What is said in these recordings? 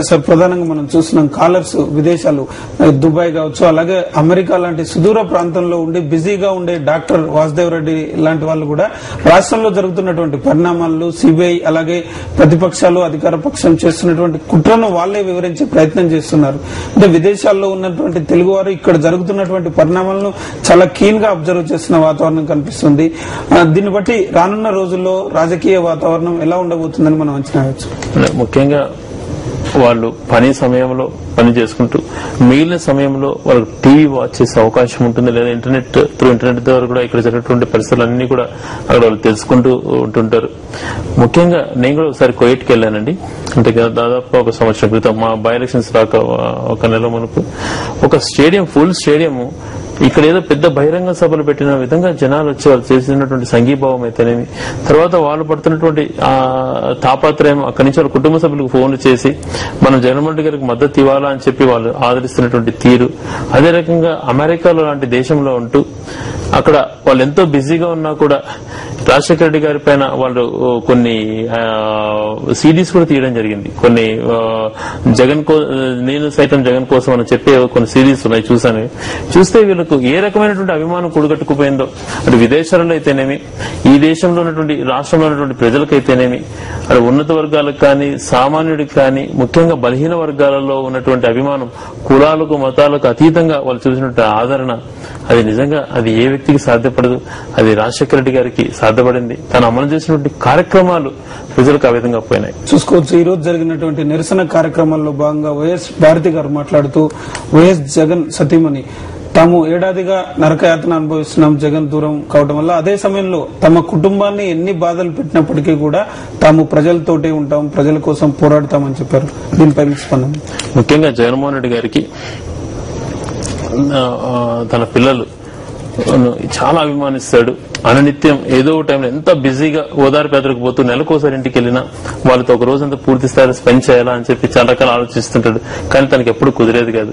Sir ప్రధానంగా మనం చూస్తున్నాం కాలర్స్ విదేశాలు దుబాయ్ కావచ్చు, అలాగే అమెరికా లాంటి సుదూర ప్రాంతంలో ఉండి బిజీగా ఉండే డాక్టర్ వాసుదేవ్ రెడ్డి లాంటి వాళ్ళు కూడా రాష్ట్రంలో జరుగుతున్నటువంటి పరిణామాలు సిబిఐ అలాగే ప్రతిపక్షాలు అధికార పక్షం చేస్తున్నటువంటి కుట్రను వాళ్లే వివరించే ప్రయత్నం చేస్తున్నారు. అంటే విదేశాల్లో ఉన్నటువంటి తెలుగువారు ఇక్కడ జరుగుతున్నటువంటి పరిణామాలను చాలా కీన్ గా అబ్జర్వ్ చేస్తున్న వాతావరణం కనిపిస్తుంది. దీన్ని బట్టి రానున్న రోజుల్లో రాజకీయ వాతావరణం ఎలా ఉండబోతుందని మనం అంచనా వేయవచ్చు. ముఖ్యంగా వాళ్ళు పని సమయంలో పని చేసుకుంటూ మిగిలిన సమయంలో వాళ్ళు టీవీ వాచ్ చేసే అవకాశం ఉంటుంది, లేదా ఇంటర్నెట్ ద్వారా కూడా ఇక్కడ జరిగినటువంటి పరిస్థితులన్నీ కూడా అక్కడ వాళ్ళు తెలుసుకుంటూ ఉంటుంటారు. ముఖ్యంగా నేను కూడా ఒకసారి కువైట్కి వెళ్ళానండి. అంటే దాదాపు ఒక సంవత్సరం క్రితం మా బై ఎలక్షన్స్ రాక ఒక నెల మునుపు ఒక స్టేడియం, ఫుల్ స్టేడియం, ఇక్కడ ఏదో పెద్ద బహిరంగ సభలు పెట్టిన విధంగా జనాలు వచ్చి వాళ్ళు చేసినటువంటి సంఘీభావం అయితేనేమి, తర్వాత వాళ్ళు పడుతున్నటువంటి తాపత్రయం, అక్కడి నుంచి వాళ్ళ కుటుంబ సభ్యులకు ఫోన్లు చేసి మనం జగన్మోహన్ రెడ్డి గారికి మద్దతు ఇవ్వాలా అని చెప్పి వాళ్ళు ఆదరిస్తున్నటువంటి తీరు, అదే రకంగా అమెరికాలో లాంటి దేశంలో ఉంటూ అక్కడ వాళ్ళు ఎంతో బిజీగా ఉన్నా కూడా రాజశేఖర రెడ్డి గారి పైన వాళ్ళు కొన్ని సిడీస్ కూడా తీయడం జరిగింది. కొన్ని నేను సైతం జగన్ కోసం అని చెప్పే కొన్ని సిరీస్ ఉన్నాయి, చూసాను. చూస్తే వీళ్ళకు ఏ రకమైనటువంటి అభిమానం కూడగట్టుకుపోయిందో, అటు విదేశాలలో అయితేనేమి, ఈ దేశంలో ఉన్నటువంటి రాష్ట్రంలో ఉన్నటువంటి ప్రజలకైతేనేమి, అటు ఉన్నత వర్గాలకు కానీ సామాన్యుడికి కానీ, ముఖ్యంగా బలహీన వర్గాలలో ఉన్నటువంటి అభిమానం, కులాలకు మతాలకు అతీతంగా వాళ్ళు చూసినటువంటి ఆదరణ, అది నిజంగా అది ఏ వ్యక్తికి సాధ్యపడదు. అది రాజశేఖర రెడ్డి గారికి సాధ్యపడింది. తను అమలు చేసినటువంటి కార్యక్రమాలు ప్రజలకు ఆ విధంగా పోయినాయి. చూసుకోవచ్చు. ఈ రోజు జరిగినటువంటి నిరసన కార్యక్రమాల్లో భాగంగా వైఎస్ భారతి గారు మాట్లాడుతూ వైఎస్ జగన్ సతీమణి తాము ఏడాదిగా నరకయాతన అనుభవిస్తున్నాం జగన్ దూరం కావడం వల్ల, అదే సమయంలో తమ కుటుంబాన్ని ఎన్ని బాధలు పెట్టినప్పటికీ కూడా తాము ప్రజలతోటే ఉంటాం, ప్రజల కోసం పోరాడతామని చెప్పారు. దీనిపై స్పందన. ముఖ్యంగా జగన్మోహన్ రెడ్డి గారికి తన పిల్లలు చాలా అభిమానిస్తాడు. అననిత్యం ఏదో టైంలో ఎంత బిజీగా ఓదార్పు యాత్రకు పోతూ నెలకోసారి ఇంటికి వెళ్ళినా వాళ్ళతో ఒక రోజంతా పూర్తి స్థాయిలో స్పెండ్ చేయాలా అని చెప్పి చాలా రకాలు ఆలోచిస్తుంటాడు. కానీ తనకి ఎప్పుడు కుదిరేది కాదు.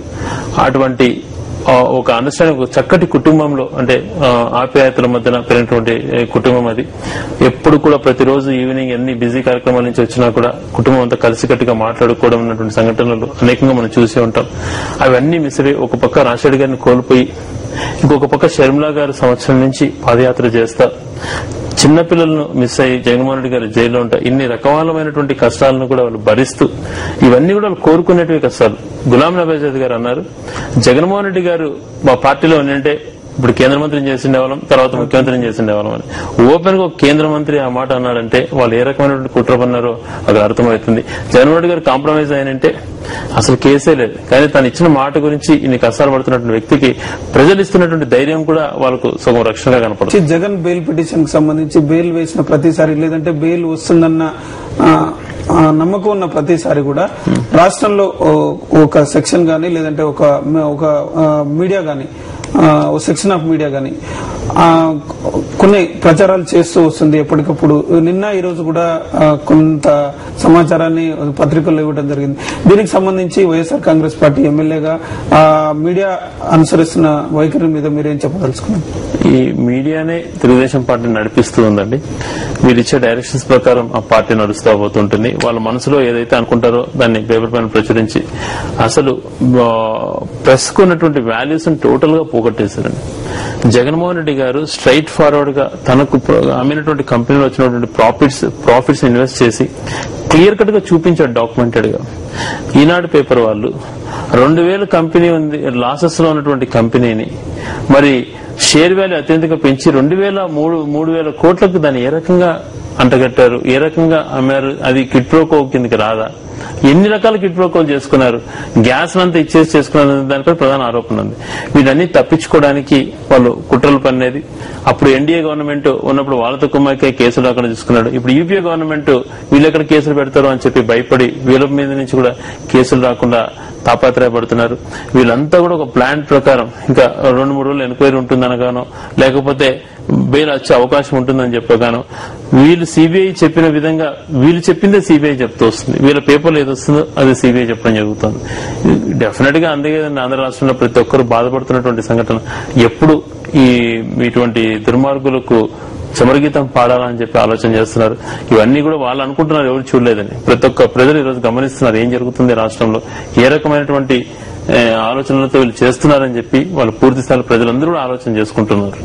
అటువంటి ఒక అండర్స్టాండింగ్, ఒక చక్కటి కుటుంబంలో, అంటే ఆప్యాయతల మధ్యన పెరిగినటువంటి కుటుంబం అది. ఎప్పుడు కూడా ప్రతిరోజు ఈవినింగ్ ఎన్ని బిజీ కార్యక్రమాల నుంచి వచ్చినా కూడా కుటుంబం అంతా కలిసికట్టుగా మాట్లాడుకోవడం ఉన్నటువంటి సంఘటనలు అనేకంగా మనం చూసే ఉంటాం. అవన్నీ మిస్సరి ఒక పక్క రాజశేఖర్ గారిని కోల్పోయి ఇంకొక పక్క షర్మిలా గారు సంవత్సరం నుంచి పాదయాత్ర చేస్తా, చిన్నపిల్లలను మిస్ అయ్యి జగన్మోహన్ రెడ్డి గారు జైల్లో ఉంటా, ఇన్ని రకాలమైనటువంటి కష్టాలను కూడా వాళ్ళు భరిస్తూ, ఇవన్నీ కూడా వాళ్ళు కోరుకునేటివి కష్టాలు. గులాం నబీ ఆజాద్ గారు అన్నారు, జగన్మోహన్ రెడ్డి గారు మా పార్టీలో ఉంటే ఇప్పుడు కేంద్ర మంత్రిని చేసిండేవాళ్ళం, తర్వాత ముఖ్యమంత్రిని చేసిండేవాళ్ళం అని. ఓపెన్ గా కేంద్ర మంత్రి ఆ మాట అన్నాడంటే వాళ్ళు ఏ రకమైనటువంటి కుట్ర పన్నారో అక్కడ అర్థమవుతుంది. జగన్మోహన్ రెడ్డి గారు కాంప్రమైజ్ అయినంటే అసలు కేసే లేదు. కానీ తను ఇచ్చిన మాట గురించి ఇన్ని కష్టాలు పడుతున్నటువంటి వ్యక్తికి ప్రజలు ఇస్తున్నటువంటి ధైర్యం కూడా వాళ్ళకు సగం రక్షణగా కనపడుతుంది. జగన్ బెయిల్ పిటిషన్ కి సంబంధించి బెయిల్ వేసిన ప్రతిసారి, లేదంటే బెయిల్ వస్తుందన్న నమ్మకం ఉన్న ప్రతిసారి కూడా రాష్ట్రంలో ఒక సెక్షన్ గానీ, లేదంటే ఒక మీడియా గానీ, సెక్షన్ ఆఫ్ మీడియా గానీ కొన్ని ప్రచారాలు చేస్తూ వస్తుంది ఎప్పటికప్పుడు. నిన్న ఈ రోజు కూడా కొంత సమాచారాన్ని పత్రికల్లో ఇవ్వడం జరిగింది. దీనికి సంబంధించి వైఎస్ఆర్ కాంగ్రెస్ పార్టీ ఎమ్మెల్యేగా మీడియా అనుసరిస్తున్న వైఖరి మీద మీరేం చెప్పదలుచుకున్నారు? ఈ మీడియానే తెలుగుదేశం పార్టీని నడిపిస్తూ ఉందండి. వీరిచ్చే డైరెక్షన్స్ ప్రకారం ఆ పార్టీ నడుస్తూ పోతుంటుంది. వాళ్ళ మనసులో ఏదైతే అనుకుంటారో దాన్ని పేపర్ పైన ప్రచురించి అసలు ప్రెస్ కు ఉన్నటువంటి వాల్యూస్ టోటల్ గా పోగొట్టేశారండి. జగన్మోహన్ రెడ్డి గారు స్ట్రైట్ ఫార్వర్డ్ గా తనకు అమ్మినటువంటి కంపెనీలో వచ్చినటువంటి ప్రాఫిట్స్ ఇన్వెస్ట్ చేసి క్లియర్ కట్ గా చూపించాడు డాక్యుమెంటెడ్ గా. ఈనాడు పేపర్ వాళ్ళు 2000 కంపెనీ ఉంది, లాసెస్ లో ఉన్నటువంటి కంపెనీని మరి షేర్ వాల్యూ అత్యంతగా పెంచి 3,000 కోట్లకు దాన్ని ఏ రకంగా అంటగట్టారు, ఏ రకంగా అమ్మారు, అది కిట్ ప్రోకో కిందకి రాదా? ఎన్ని రకాల కిట్ ప్రోకోలు చేసుకున్నారు, గ్యాస్ అంతా ఇచ్చేసి చేసుకున్నారు, దానిపై ప్రధాన ఆరోపణ ఉంది. వీటన్ని తప్పించుకోవడానికి వాళ్ళు కుట్రలు పన్నేది. అప్పుడు ఎన్డీఏ గవర్నమెంట్ ఉన్నప్పుడు వాళ్ళతో కుమ్మక్కై కేసులు అక్కడ తీసుకున్నాడు. ఇప్పుడు యూపీఏ గవర్నమెంట్ వీళ్ళు ఎక్కడ కేసులు పెడతారు అని చెప్పి భయపడి వీళ్ళ మీద నుంచి కూడా కేసులు రాకుండా తాపత్రయపడుతున్నారు. వీళ్ళంతా కూడా ఒక ప్లాన్ ప్రకారం ఇంకా 2-3 రోజులు ఎంక్వైరీ ఉంటుందనగానో, లేకపోతే బెయిల్ వచ్చే అవకాశం ఉంటుందని చెప్పగానో, వీళ్ళు సిబిఐ చెప్పిన విధంగా వీళ్ళు చెప్పిందే సిబిఐ చెప్తూ వస్తుంది. వీళ్ళ పేపర్లు ఏది వస్తుందో అది సిబిఐ చెప్పడం జరుగుతుంది. డెఫినెట్ గా అందుకే ఆంధ్ర రాష్ట్రంలో ప్రతి ఒక్కరు బాధపడుతున్నటువంటి సంఘటన. ఎప్పుడు ఇటువంటి దుర్మార్గులకు చమరగీతం పాడాలని చెప్పి ఆలోచన చేస్తున్నారు. ఇవన్నీ కూడా వాళ్ళు అనుకుంటున్నారు, ఎవరు చూడలేదని. ప్రతి ఒక్క ప్రజలు ఈరోజు గమనిస్తున్నారు ఏం జరుగుతుంది రాష్ట్రంలో, ఏ రకమైనటువంటి ఆలోచనలతో వీళ్ళు చేస్తున్నారని చెప్పి వాళ్ళు పూర్తి స్థాయిలో ప్రజలందరూ కూడా ఆలోచన చేసుకుంటున్నారు.